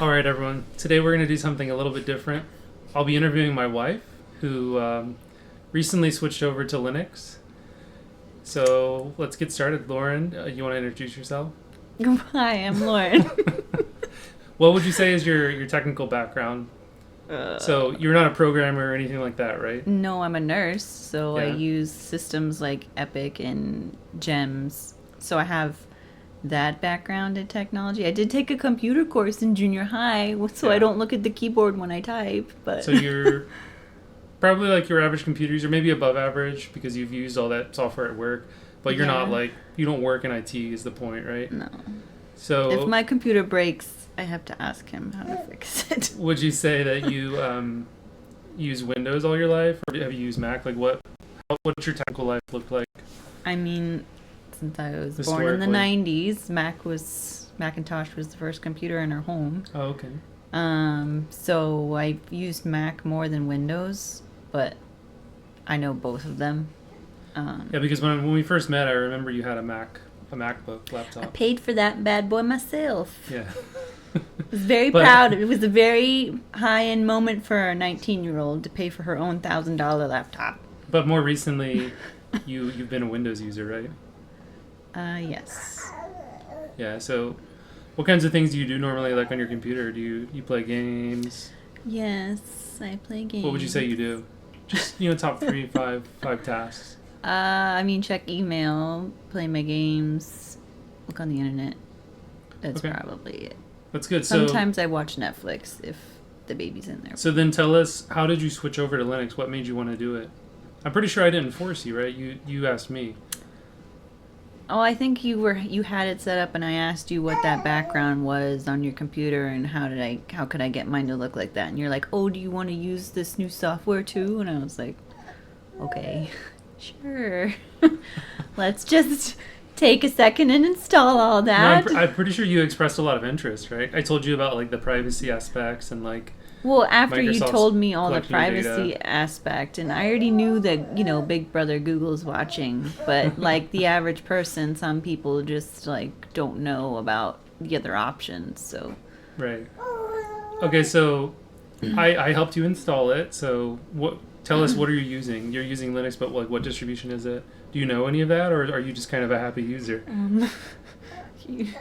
All right, everyone. Today we're going to do something a little bit different. I'll be interviewing my wife, who recently switched over to Linux. So let's get started. Lauren, you want to introduce yourself? Hi, I'm Lauren. What would you say is your technical background? So you're not a programmer or anything like that, right? No, I'm a nurse, so I Yeah. use systems like Epic and GEMS. So I have that background in technology. I did take a computer course in junior high, so Yeah. I don't look at the keyboard when I type. But So you're probably like your average computer user, maybe above average because you've used all that software at work. But you're not Yeah. like, you don't work in IT is the point, right? no. So If my computer breaks, I have to ask him how to fix it. would you say that you use Windows all your life, or have you used Mac? Like, what's your technical life look like? I mean, since I was born in the Historically. 90s, Macintosh was the first computer in our home. Oh, okay. So I've used Mac more than Windows, but I know both of them. Yeah, because when we first met, I remember you had a MacBook I laptop. paid for that bad boy myself. Yeah. I was very But- proud. It was a very high-end moment for a 19-year-old to pay for her own $1,000 laptop. But more recently, you've been a Windows user, right? Yes. Yeah. So, what kinds of things do you do normally, like on your computer? Do you play games? Yes, I play games. What would you say you do? Just top three, five tasks. I mean, check email, play my games, look on the internet. That's Okay. probably it. That's good. So, Sometimes I watch Netflix if the baby's in there. so then tell us, how did you switch over to Linux? What made you want to do it? I'm pretty sure I didn't force you, right? You asked me. Oh, I think you had it set up, and I asked you what that background was on your computer, and how could I get mine to look like that? And you're like, oh, do you want to use this new software too? And I was like, okay, sure. Let's just take a second and install all No, that. I'm pretty sure you expressed a lot of interest, right? I told you about like the privacy aspects and like Well, after you Microsoft's told me all the collecting your privacy data. aspect, and I already knew that, Big Brother Google's watching, but like the average person, some people just like don't know about the other options, so. right. Okay, so I helped you install it. So tell us, what are you using? You're using Linux, but like what distribution is it? Do you know any of that, or are you just kind of a happy user?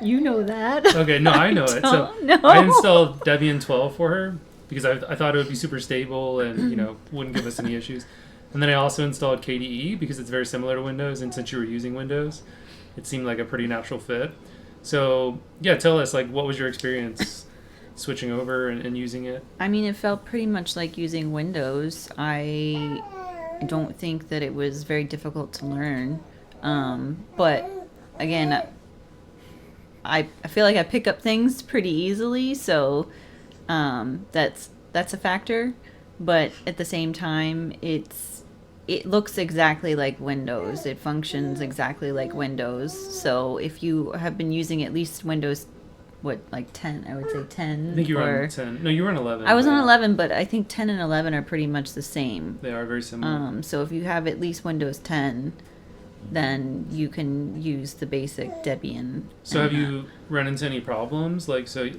You know that. Okay, no, I know it. So don't know. I installed Debian 12 for her because I thought it would be super stable and wouldn't give us any issues. And then I also installed KDE because it's very similar to Windows, and since you were using Windows, it seemed like a pretty natural fit. So yeah, tell us, like, what was your experience switching over and using it? I mean, it felt pretty much like using Windows. I don't think that it was very difficult to learn. But again, I feel like I pick up things pretty easily, so that's a factor. But at the same time, it looks exactly like Windows. It functions exactly like Windows. So if you have been using at least Windows, like 10, I would say 10. I think you were or on 10. No, you were on 11. I was on right? 11, but I think 10 and 11 are pretty much the same. They are very similar. So if you have at least Windows 10, then you can use the basic Debian. So and have you run into any problems? Like, so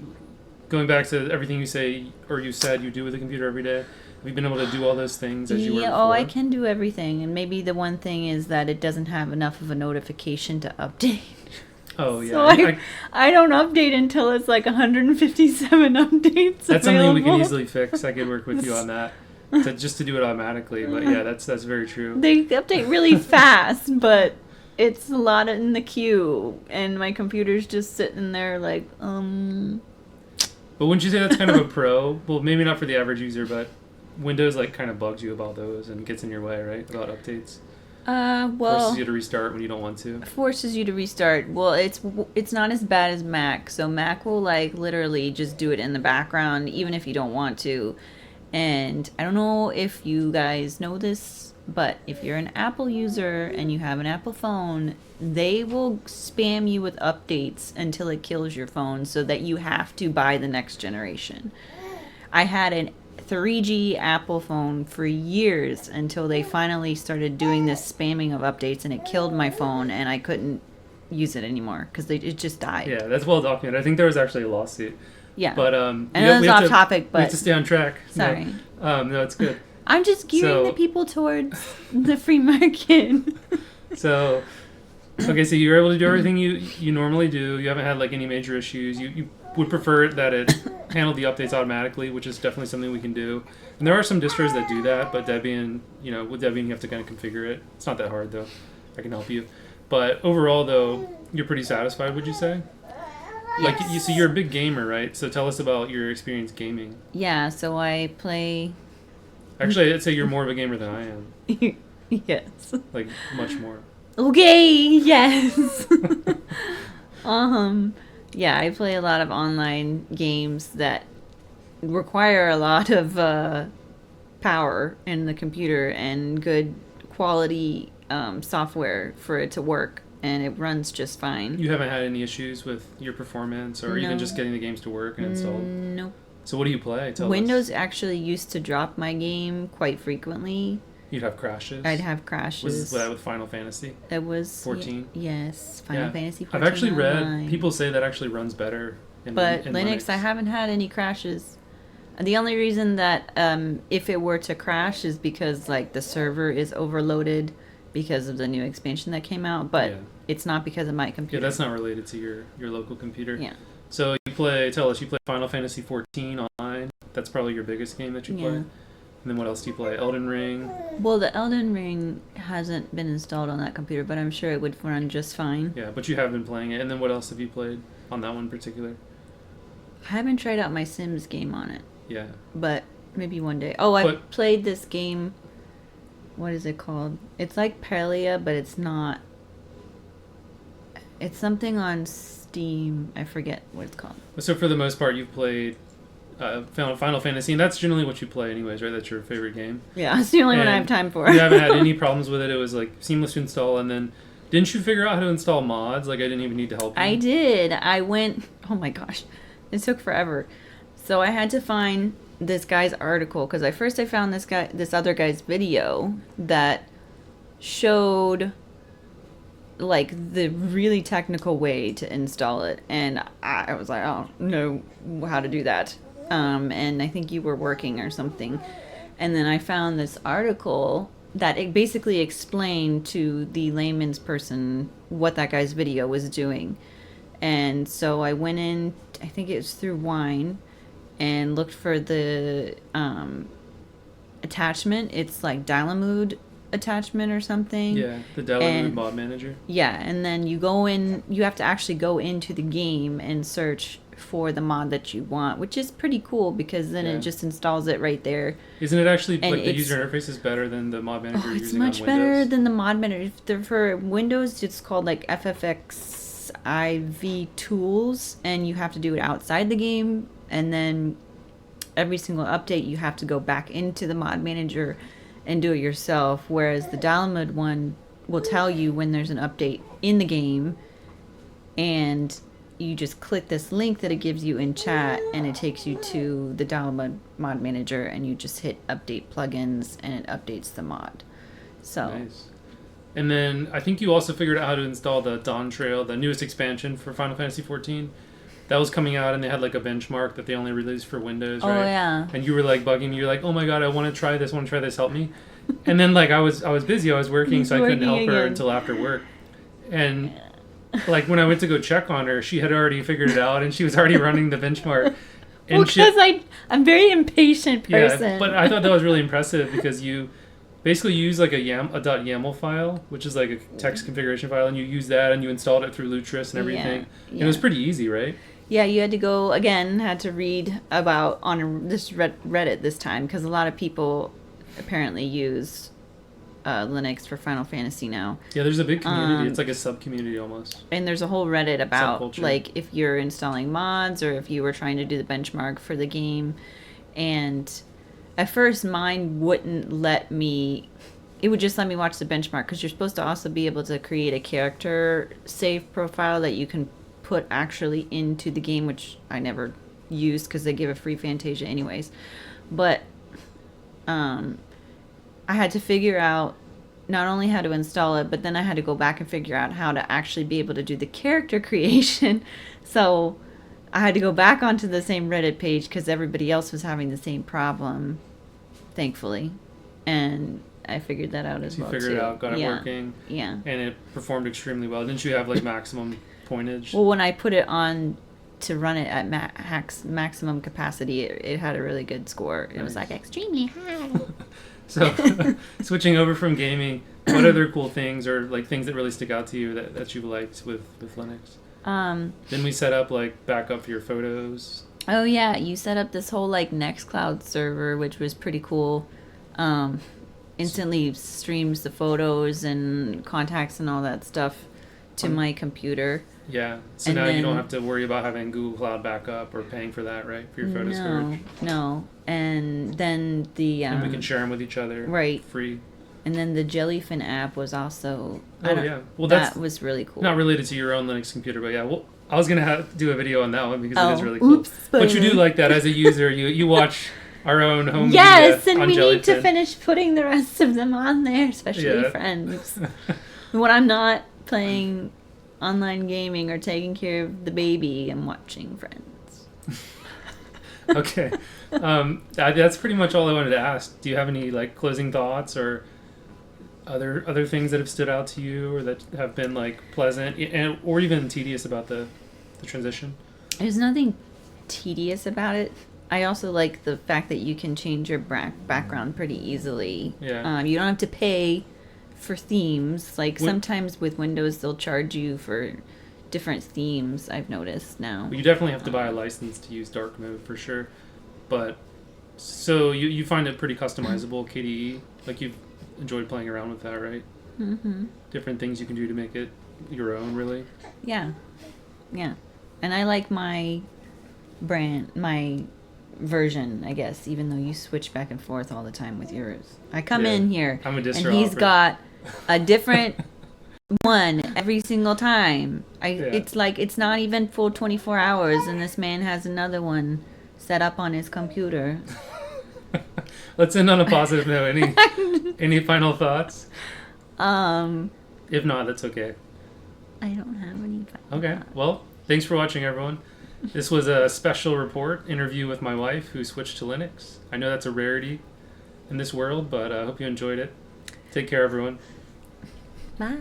going back to everything you say or you said you do with the computer every day, have you been able to do all those things as you were before? Oh, I can do everything, and maybe the one thing is that it doesn't have enough of a notification to update. Oh, yeah. So I don't update until it's like 157 updates. That's something we can available. easily fix. I could work with you on that, just to do it automatically. But yeah, that's very true. They update really fast, but it's a lot in the queue, and my computer's just sitting there like, But wouldn't you say that's kind of a pro? Well, maybe not for the average user, but Windows like kind of bugs you about those and gets in your way, right? About updates. well, Forces you to restart when you don't want to. forces you to restart. Well, it's not as bad as Mac. So Mac will like literally just do it in the background, even if you don't want to. And I don't know if you guys know this, but if you're an Apple user and you have an Apple phone, they will spam you with updates until it kills your phone so that you have to buy the next generation. I had an 3G Apple phone for years until they finally started doing this spamming of updates, and it killed my phone, and I couldn't use it anymore because it just died. Yeah, that's well documented. I think there was actually a lawsuit Yeah. But I know it's off topic, we have but to stay on track. sorry. No, it's good. I'm just gearing the people towards the free market. So, okay, so you're able to do everything you normally do. You haven't had like any major issues. You would prefer that it handled the updates automatically, which is definitely something we can do. And there are some distros that do that, but Debian, with Debian you have to kind of configure it. It's not that hard though. I can help you. But overall though, you're pretty satisfied, would you say? Yes. Like so you're a big gamer, right? So tell us about your experience gaming. Yeah, so I play. Actually, I'd say you're more of a gamer than I am. Yes. Like much more. Okay, yes. Yeah, I play a lot of online games that require a lot of power in the computer and good quality software for it to work, and it runs just fine. You haven't had any issues with your performance or even just getting the games to work and installed? Nope. So what do you play? Tell Windows us. actually used to drop my game quite frequently. You'd have crashes? I'd have crashes. Was that with Final Fantasy? It was 14? Yes, Final Fantasy 14. I've actually Online. read people say that actually runs better in Linux, I haven't had any crashes. The only reason that if it were to crash is because like the server is overloaded because of the new expansion that came out, but it's not because of my computer. Yeah, that's not related to your local computer. Yeah. So you play Final Fantasy 14 online. That's probably your biggest game that you play. And then what else do you play? Elden Ring? Well, the Elden Ring hasn't been installed on that computer, but I'm sure it would run just fine. Yeah, but you have been playing it. And then what else have you played on that one in particular? I haven't tried out my Sims game on it. Yeah. But maybe one day. Oh, I played this game. What is it called? It's like Palia, but it's not. It's something on Steam. I forget what it's called. So for the most part, you've played Final Fantasy, and that's generally what you play anyways, right? That's your favorite game. Yeah, it's the only one I have time for. You haven't had any problems with it. It was like seamless to install, and then didn't you figure out how to install mods? Like I didn't even need to help you. I did. I went. Oh my gosh, it took forever. So I had to find this guy's article because I found this other guy's video that showed like the really technical way to install it, and I was like, oh no, how to do that. And I think you were working or something, and then I found this article that it basically explained to the layman's person what that guy's video was doing. And so I went in, I think it was through Wine, and looked for the attachment. It's like Dynamode attachment or something. Yeah, the Dynamode mod manager. Yeah, and then you go in, you have to actually go into the game and search for the mod that you want, which is pretty cool because then it just installs it right there. Isn't it actually like the user interface is better than the mod manager you're using on Windows? It's much better than the mod manager. For Windows, it's called like FFXIV tools, and you have to do it outside the game, and then every single update you have to go back into the mod manager and do it yourself, whereas the Dynamode one will tell you when there's an update in the game, and you just click this link that it gives you in chat, and it takes you to the Dynamode mod manager, and you just hit update plugins, and it updates the mod. So nice. And then I think you also figured out how to install the Dawn Trail, the newest expansion for Final Fantasy 14. That was coming out, and they had like a benchmark that they only released for Windows, right? Oh yeah. And you were like bugging me. You're like, "Oh my god, I want to try this. Help me." And then like I was busy. I was working, so I couldn't help her until after work. And like when I went to go check on her, she had already figured it out, and she was already running the benchmark. And because I'm a very impatient person. Yeah, but I thought that was really impressive because you basically use like a .yaml file, which is like a text configuration file, and you use that, and you installed it through Lutris and everything. And it was pretty easy, right? Yeah, you had to go, again, had to read about on this Reddit this time, because a lot of people apparently use Linux for Final Fantasy now. Yeah, there's a big community. It's like a sub-community almost. And there's a whole Reddit about, Subculture. like, if you're installing mods or if you were trying to do the benchmark for the game. And at first, mine wouldn't let me... It would just let me watch the benchmark, because you're supposed to also be able to create a character save profile that you can put actually into the game, which I never used because they give a free Fantasia anyways. But I had to figure out not only how to install it, but then I had to go back and figure out how to actually be able to do the character creation. So I had to go back onto the same Reddit page because everybody else was having the same problem, thankfully. And I figured that out as You well, figured it too. out, got it working, Yeah. and it performed extremely well. Didn't you have like maximum pointage? Well, when I put it on to run it at maximum capacity, it had a really good score. It was Nice. like extremely high. So, switching over from gaming, what other cool things or like things that really stick out to you that you liked with Linux? Didn't we set up like backup for your photos? Oh yeah, you set up this whole like Nextcloud server, which was pretty cool. Instantly streams the photos and contacts and all that stuff to my computer. Yeah. So And now you don't then- have to worry about having Google Cloud backup or paying for that, right? For your photo storage. No. And then the And we can share them with each other. right. Free. And then the Jellyfin app was also Oh yeah. Well, that that's was really cool. not related to your own Linux computer, but yeah. Well, I was gonna do a video on that one because it is Oh, really cool. oops, But you do spoiler. like that as a user. You watch our own home Yes, media and on we need to Jellyfin. finish putting the rest of them on there, especially Yeah. Friends. When I'm not playing online gaming or taking care of the baby, I'm watching Friends. Okay. That's pretty much all I wanted to ask. Do you have any like closing thoughts or other things that have stood out to you or that have been like pleasant and or even tedious about the transition? There's nothing tedious about it. I also like the fact that you can change your background pretty easily. Yeah. You don't have to pay for themes. Like What- sometimes with Windows, they'll charge you for different themes. I've noticed now. Well, you definitely have to buy a license to use dark mode for sure. But so you find it pretty customizable, KDE? Like you've enjoyed playing around with that, right? Mm-hmm. Different things you can do to make it your own, really. Yeah. And I like my version, I guess, even though you switch back and forth all the time with yours. I come Yeah. in here I'm a and distro he's hopper. got a different one every single time. Yeah. It's like it's not even full 24 hours and this man has another one set up on his computer. Let's end on a positive note. Any final thoughts? If not, that's okay. I don't have any. Okay. Well, thanks for watching, everyone. This was a special report interview with my wife who switched to Linux. I know that's a rarity in this world, but I hope you enjoyed it. Take care, everyone. Bye.